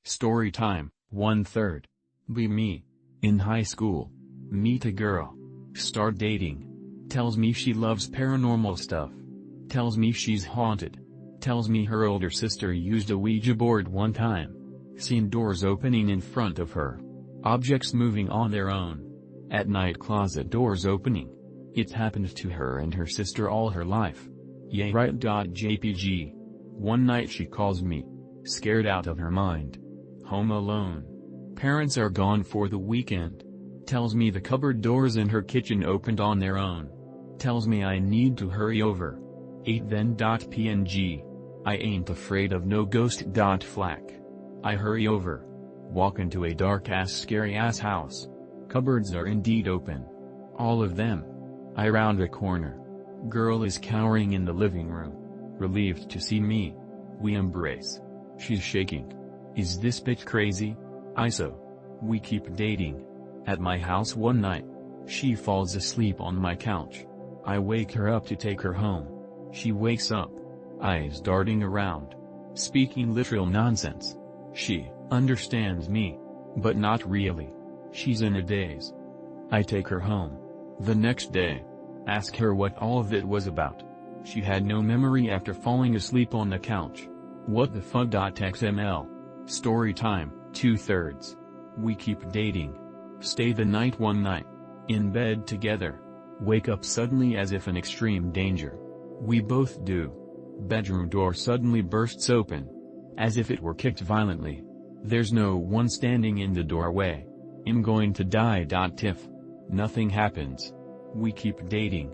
Story time, 1/3. Be me. In high school. Meet a girl. Start dating. Tells me she loves paranormal stuff. Tells me she's haunted. Tells me her older sister used a Ouija board one time. Seen doors opening in front of her. Objects moving on their own. At night closet doors opening. It's happened to her and her sister all her life. Yay right. JPG. One night she calls me. Scared out of her mind. Home alone. Parents are gone for the weekend. Tells me the cupboard doors in her kitchen opened on their own. Tells me I need to hurry over. 8 then. PNG. I ain't afraid of no ghost. Flack. I hurry over. Walk into a dark-ass scary-ass house. Cupboards are indeed open. All of them. I round a corner. Girl is cowering in the living room. Relieved to see me. We embrace. She's shaking. Is this bitch crazy? ISO. We keep dating. At my house one night. She falls asleep on my couch. I wake her up to take her home. She wakes up. Eyes darting around. Speaking literal nonsense. She understands me. But not really. She's in a daze. I take her home. The next day. Ask her what all of it was about. She had no memory after falling asleep on the couch. What the fuck? XML. Story time, 2/3. We keep dating. Stay the night one night. In bed together. Wake up suddenly as if in extreme danger. We both do. Bedroom door suddenly bursts open. As if it were kicked violently. There's no one standing in the doorway. I'm going to die. Tiff. Nothing happens. We keep dating.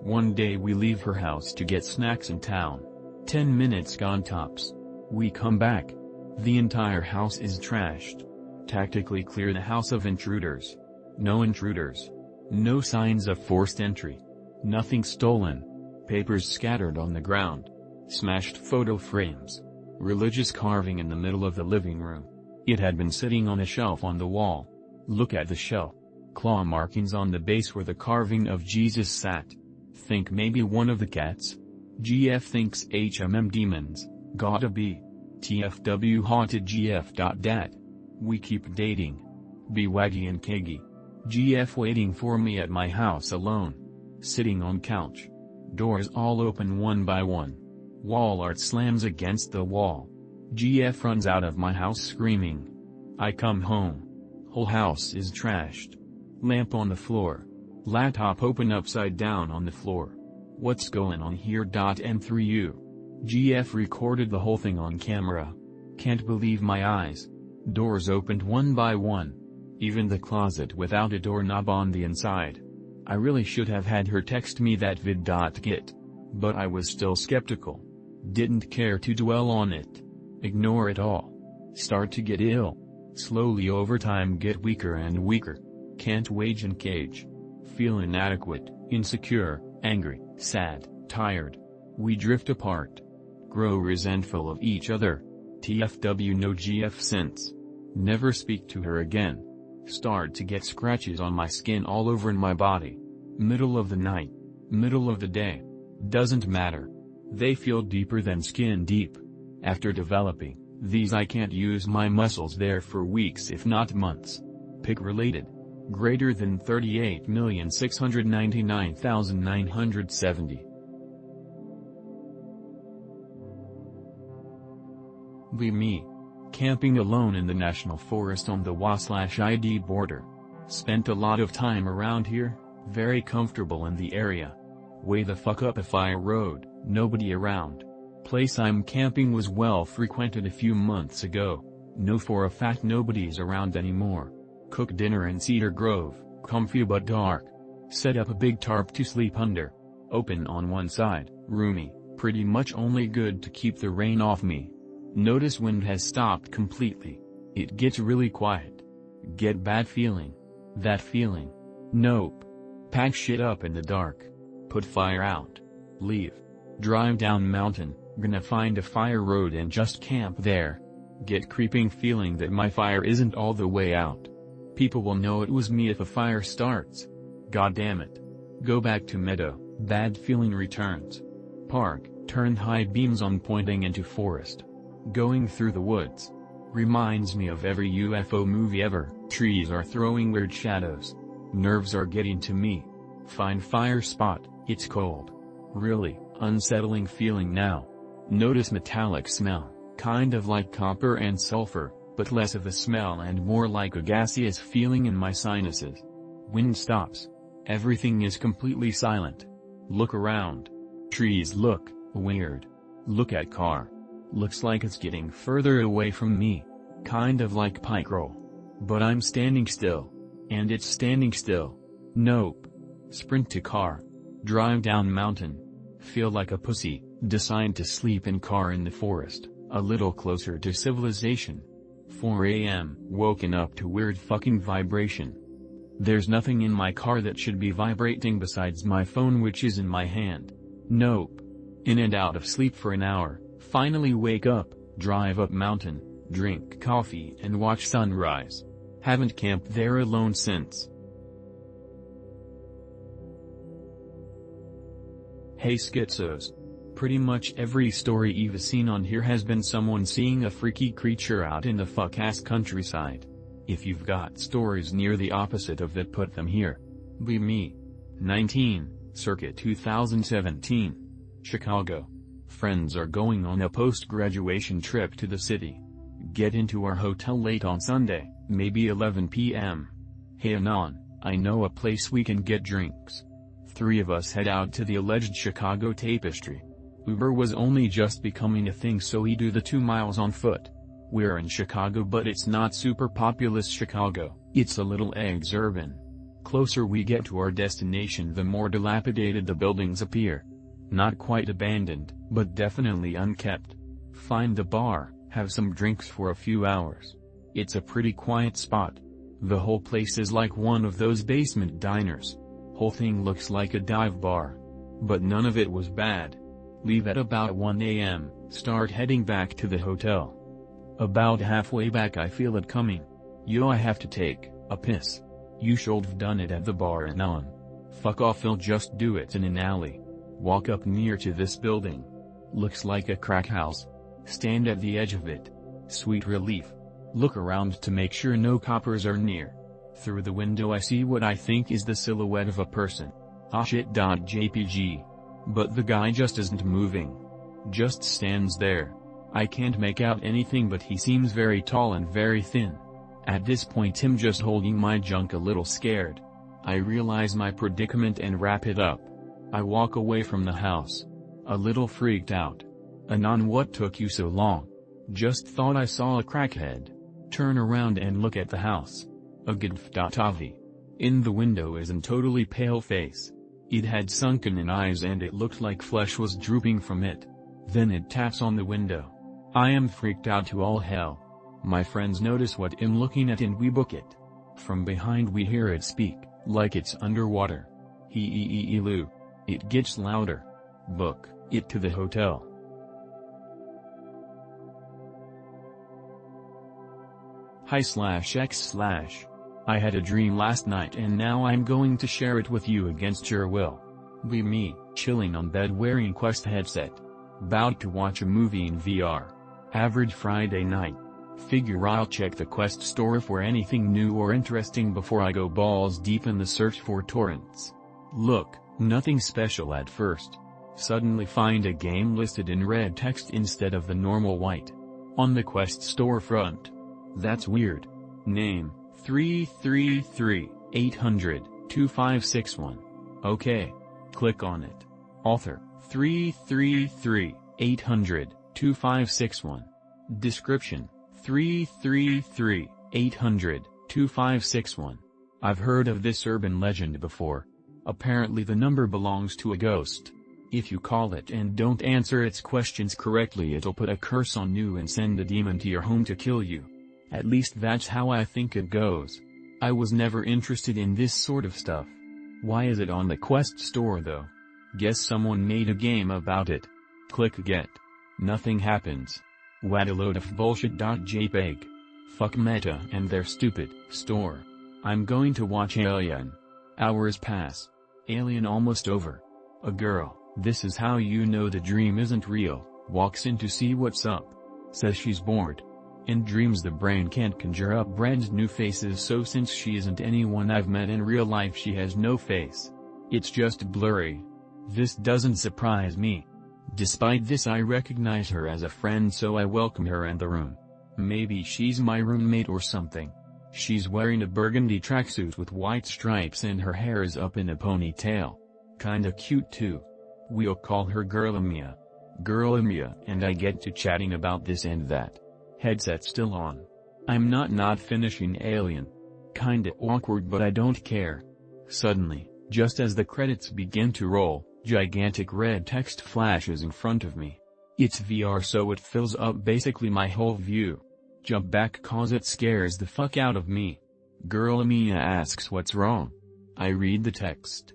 One day we leave her house to get snacks in town. 10 minutes gone tops. We come back. The entire house is trashed. Tactically clear the house of intruders. No intruders. No signs of forced entry. Nothing stolen. Papers scattered on the ground. Smashed photo frames. Religious carving in the middle of the living room. It had been sitting on a shelf on the wall. Look at the shelf. Claw markings on the base where the carving of Jesus sat. Think maybe one of the cats? GF thinks demons, gotta be. TFW haunted GF. Dat. We keep dating. Be Waggy and Keggy. GF waiting for me at my house alone. Sitting on couch. Doors all open one by one. Wall art slams against the wall. GF runs out of my house screaming. I come home. Whole house is trashed. Lamp on the floor. Laptop open upside down on the floor. What's going on here? M3U. GF recorded the whole thing on camera. Can't believe my eyes. Doors opened one by one. Even the closet without a doorknob on the inside. I really should have had her text me that vid.git. But I was still skeptical. Didn't care to dwell on it. Ignore it all. Start to get ill. Slowly over time get weaker and weaker. Can't wage and cage. Feel inadequate, insecure, angry, sad, tired. We drift apart. Grow resentful of each other. TFW no GF since. Never speak to her again. Start to get scratches on my skin all over in my body. Middle of the night. Middle of the day. Doesn't matter. They feel deeper than skin deep. After developing these I can't use my muscles there for weeks if not months. Pick related. Greater than 38,699,970. Be me. Camping alone in the national forest on the WA/ID border. Spent a lot of time around here, very comfortable in the area. Way the fuck up a fire road, nobody around. Place I'm camping was well frequented a few months ago. Know for a fact nobody's around anymore. Cook dinner in Cedar Grove, comfy but dark. Set up a big tarp to sleep under. Open on one side, roomy, pretty much only good to keep the rain off me. Notice wind has stopped completely. It gets really quiet. Get bad feeling. That feeling. Nope. Pack shit up in the dark. Put fire out. Leave. Drive down mountain, gonna find a fire road and just camp there. Get creeping feeling that my fire isn't all the way out. People will know it was me if a fire starts. God damn it. Go back to meadow, bad feeling returns. Park, turn high beams on pointing into forest. Going through the woods. Reminds me of every UFO movie ever. Trees are throwing weird shadows. Nerves are getting to me. Find fire spot, it's cold. Really, unsettling feeling now. Notice metallic smell, kind of like copper and sulfur, but less of a smell and more like a gaseous feeling in my sinuses. Wind stops. Everything is completely silent. Look around. Trees look weird. Look at car. Looks like it's getting further away from me. Kind of like pike roll. But I'm standing still. And it's standing still. Nope. Sprint to car. Drive down mountain. Feel like a pussy, decide to sleep in car in the forest, a little closer to civilization. 4 a.m. Woken up to weird fucking vibration. There's nothing in my car that should be vibrating besides my phone, which is in my hand. Nope. In and out of sleep for an hour, finally wake up, drive up mountain, drink coffee and watch sunrise. Haven't camped there alone since. Hey schizos. Pretty much every story you've seen on here has been someone seeing a freaky creature out in the fuck-ass countryside. If you've got stories near the opposite of that, put them here. Be me. 19, circa 2017. Chicago. Friends are going on a post-graduation trip to the city. Get into our hotel late on Sunday, maybe 11 p.m. Hey Anon, I know a place we can get drinks. 3 of us head out to the alleged Chicago Tapestry. Uber was only just becoming a thing, so we do the 2 miles on foot. We're in Chicago, but it's not super populous Chicago, it's a little exurban. Closer we get to our destination, the more dilapidated the buildings appear. Not quite abandoned, but definitely unkept. Find the bar, have some drinks for a few hours. It's a pretty quiet spot. The whole place is like one of those basement diners. Whole thing looks like a dive bar. But none of it was bad. Leave at about 1 a.m., start heading back to the hotel. About halfway back I feel it coming. Yo, I have to take a piss. You should've done it at the bar and on. Fuck off, I'll just do it in an alley. Walk up near to this building. Looks like a crack house. Stand at the edge of it. Sweet relief. Look around to make sure no coppers are near. Through the window I see what I think is the silhouette of a person. Ah shit.jpg. But the guy just isn't moving. Just stands there. I can't make out anything, but he seems very tall and very thin. At this point I'm just holding my junk, a little scared. I realize my predicament and wrap it up. I walk away from the house. A little freaked out. Anon, what took you so long? Just thought I saw a crackhead. Turn around and look at the house. A gdf.avi. In the window is an totally pale face. It had sunken in eyes and it looked like flesh was drooping from it. Then it taps on the window. I am freaked out to all hell. My friends notice what I'm looking at and we book it. From behind we hear it speak, like it's underwater. He-ee-ee-ee-loo. It gets louder. Book it to the hotel. Hi/X/. I had a dream last night and now I'm going to share it with you against your will. Be me, chilling on bed wearing Quest headset. About to watch a movie in VR. Average Friday night. Figure I'll check the Quest store for anything new or interesting before I go balls deep in the search for torrents. Look, nothing special at first. Suddenly find a game listed in red text instead of the normal white. On the Quest storefront. That's weird. Name, 333-800-2561. Okay. Click on it. Author, 333-800-2561. Description, 333-800-2561. I've heard of this urban legend before. Apparently the number belongs to a ghost. If you call it and don't answer its questions correctly, it'll put a curse on you and send a demon to your home to kill you. At least that's how I think it goes. I was never interested in this sort of stuff. Why is it on the Quest store though? Guess someone made a game about it. Click get. Nothing happens. What a load of bullshit.jpg. Fuck Meta and their stupid store. I'm going to watch Alien. Hours pass. Alien almost over. A girl, this is how you know the dream isn't real, walks in to see what's up. Says she's bored. In dreams the brain can't conjure up brand new faces, so since she isn't anyone I've met in real life, she has no face. It's just blurry. This doesn't surprise me. Despite this, I recognize her as a friend, so I welcome her in the room. Maybe she's my roommate or something. She's wearing a burgundy tracksuit with white stripes and her hair is up in a ponytail. Kinda cute too. We'll call her Girl Amia. Girl Amia and I get to chatting about this and that. Headset still on. I'm not finishing Alien. Kinda awkward, but I don't care. Suddenly, just as the credits begin to roll, gigantic red text flashes in front of me. It's VR, so it fills up basically my whole view. Jump back cause it scares the fuck out of me. Girl Amia asks what's wrong. I read the text.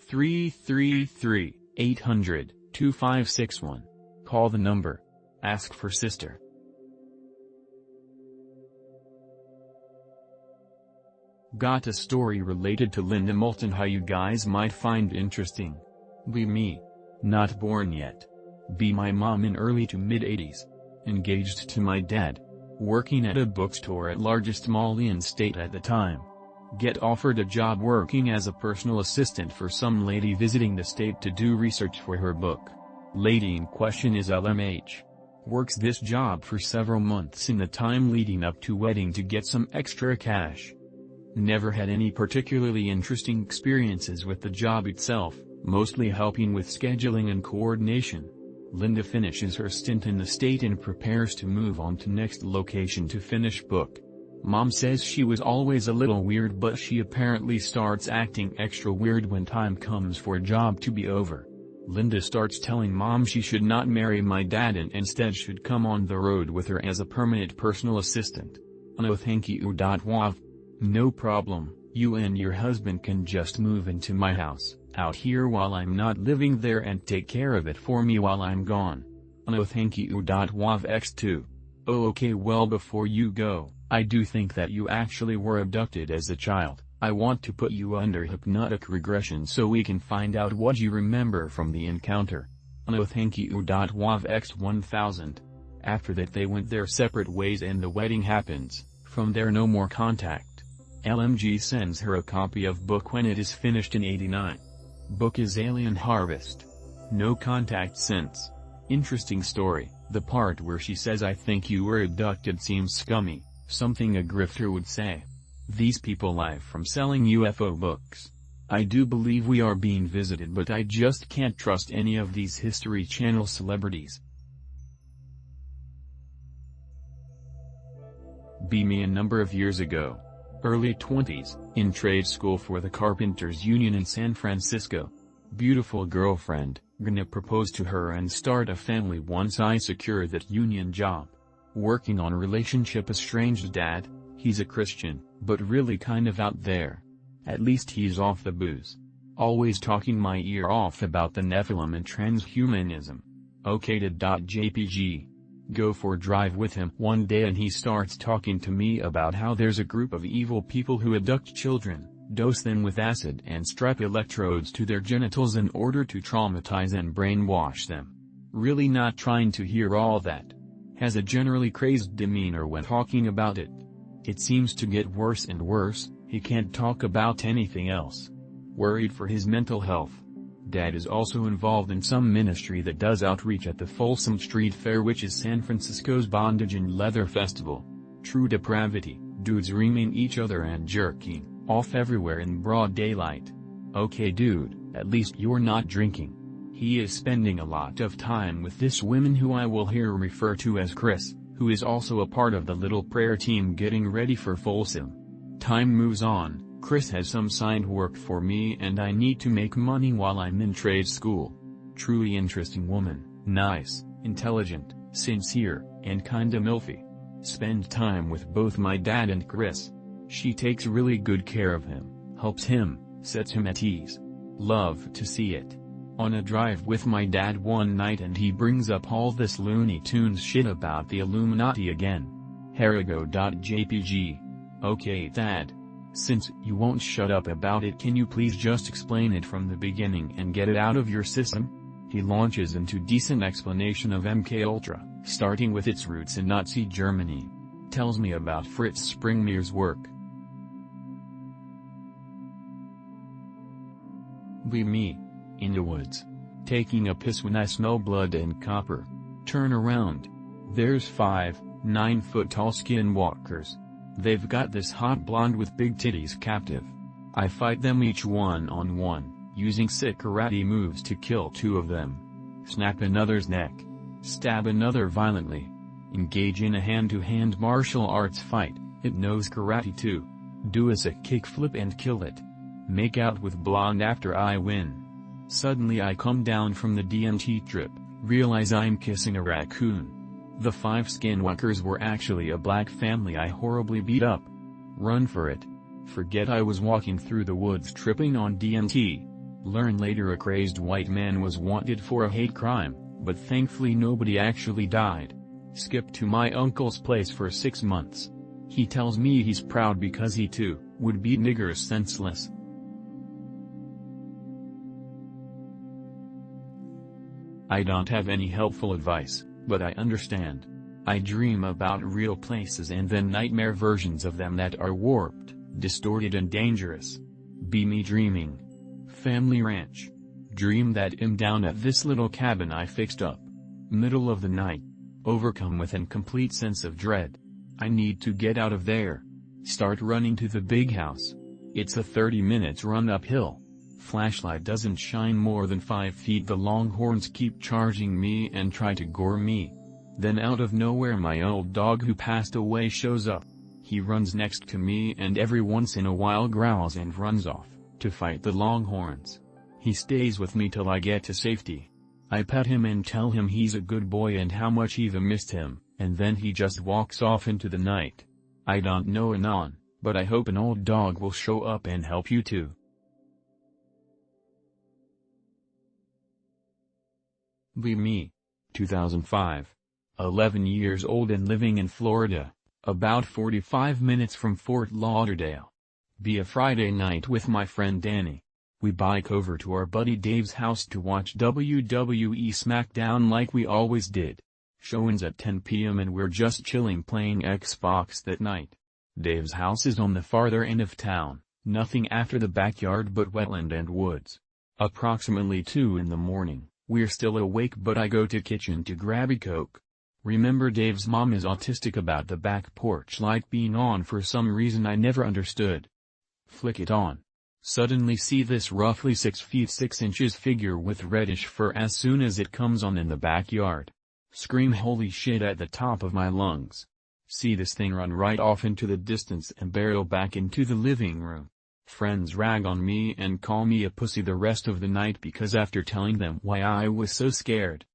333-800-2561. Call the number. Ask for sister. Got a story related to Linda Moulton how you guys might find interesting. Be me. Not born yet. Be my mom in early to mid-80s. Engaged to my dad. Working at a bookstore at largest mall in state at the time. Get offered a job working as a personal assistant for some lady visiting the state to do research for her book. Lady in question is LMH. Works this job for several months in the time leading up to wedding to get some extra cash. Never had any particularly interesting experiences with the job itself, mostly helping with scheduling and coordination. Linda finishes her stint in the state and prepares to move on to next location to finish book. Mom says she was always a little weird, but she apparently starts acting extra weird when time comes for a job to be over. Linda starts telling Mom she should not marry my dad and instead should come on the road with her as a permanent personal assistant. No thank you. Wav. No problem, you and your husband can just move into my house, out here while I'm not living there, and take care of it for me while I'm gone. No thank you. Wav x2. Oh okay, well before you go, I do think that you actually were abducted as a child. I want to put you under hypnotic regression so we can find out what you remember from the encounter. No thank you. Wav x1000. After that they went their separate ways and the wedding happens. From there no more contact. LMG sends her a copy of book when it is finished in '89. Book is Alien Harvest. No contact since. Interesting story. The part where she says I think you were abducted seems scummy, something a grifter would say. These people live from selling UFO books. I do believe we are being visited, but I just can't trust any of these History Channel celebrities. Be me a number of years ago. Early 20s, in trade school for the Carpenters Union in San Francisco. Beautiful girlfriend, gonna propose to her and start a family once I secure that union job. Working on relationship. Estranged dad, he's a Christian, but really kind of out there. At least he's off the booze. Always talking my ear off about the Nephilim and transhumanism. OK.jpg. Go for a drive with him one day and he starts talking to me about how there's a group of evil people who abduct children, dose them with acid and strap electrodes to their genitals in order to traumatize and brainwash them. Really not trying to hear all that. Has a generally crazed demeanor when talking about it. It seems to get worse and worse, he can't talk about anything else. Worried for his mental health. Dad is also involved in some ministry that does outreach at the Folsom Street Fair, which is San Francisco's bondage and leather festival. True depravity, dudes reaming each other and jerking off everywhere in broad daylight. Okay dude, at least you're not drinking. He is spending a lot of time with this woman who I will here refer to as Chris, who is also a part of the little prayer team getting ready for Folsom. Time moves on. Chris has some signed work for me and I need to make money while I'm in trade school. Truly interesting woman, nice, intelligent, sincere, and kinda milfy. Spend time with both my dad and Chris. She takes really good care of him, helps him, sets him at ease. Love to see it. On a drive with my dad one night and he brings up all this Looney Tunes shit about the Illuminati again. Harigo.jpg. Okay Dad. Since you won't shut up about it, can you please just explain it from the beginning and get it out of your system? He launches into decent explanation of MKUltra, starting with its roots in Nazi Germany. tells me about Fritz Springmere's work. Me. In the woods. Taking a piss when I smell blood and copper. Turn around. There's 5, 9-foot tall skinwalkers. They've got this hot blonde with big titties captive. I fight them each one-on-one, using sick karate moves to kill 2 of them. Snap another's neck. Stab another violently. Engage in a hand-to-hand martial arts fight. It knows karate too. Do a sick kickflip and kill it. Make out with blonde after I win. Suddenly I come down from the DMT trip, realize I'm kissing a raccoon. The 5 skinwalkers were actually a black family I horribly beat up. Run for it. Forget I was walking through the woods tripping on DMT. Learn later a crazed white man was wanted for a hate crime, but thankfully nobody actually died. Skip to my uncle's place for 6 months. He tells me he's proud because he too would beat niggers senseless. I don't have any helpful advice, but I understand. I dream about real places and then nightmare versions of them that are warped, distorted and dangerous. Be me dreaming. Family ranch. Dream that I'm down at this little cabin I fixed up. Middle of the night. Overcome with an complete sense of dread. I need to get out of there. Start running to the big house. It's a 30 minutes run uphill. Flashlight doesn't shine more than 5 feet. The longhorns keep charging me and try to gore me. Then out of nowhere my old dog who passed away shows up. He runs next to me and every once in a while growls and runs off, to fight the longhorns. He stays with me till I get to safety. I pet him and tell him he's a good boy and how much I've missed him, and then he just walks off into the night. I don't know Anon, but I hope an old dog will show up and help you too. Me. 2005. 11 years old and living in Florida, about 45 minutes from Fort Lauderdale. A Friday night with my friend Danny. We bike over to our buddy Dave's house to watch WWE SmackDown like we always did. Showing's at 10 p.m. and we're just chilling playing Xbox that night. Dave's house is on the farther end of town, nothing after the backyard but wetland and woods. Approximately 2 in the morning, we're still awake but I go to kitchen to grab a Coke. Remember Dave's mom is autistic about the back porch light being on for some reason I never understood. Flick it on. Suddenly see this roughly 6 feet 6 inches figure with reddish fur as soon as it comes on in the backyard. Scream holy shit at the top of my lungs. See this thing run right off into the distance and barrel back into the living room. Friends rag on me and call me a pussy the rest of the night because after telling them why I was so scared,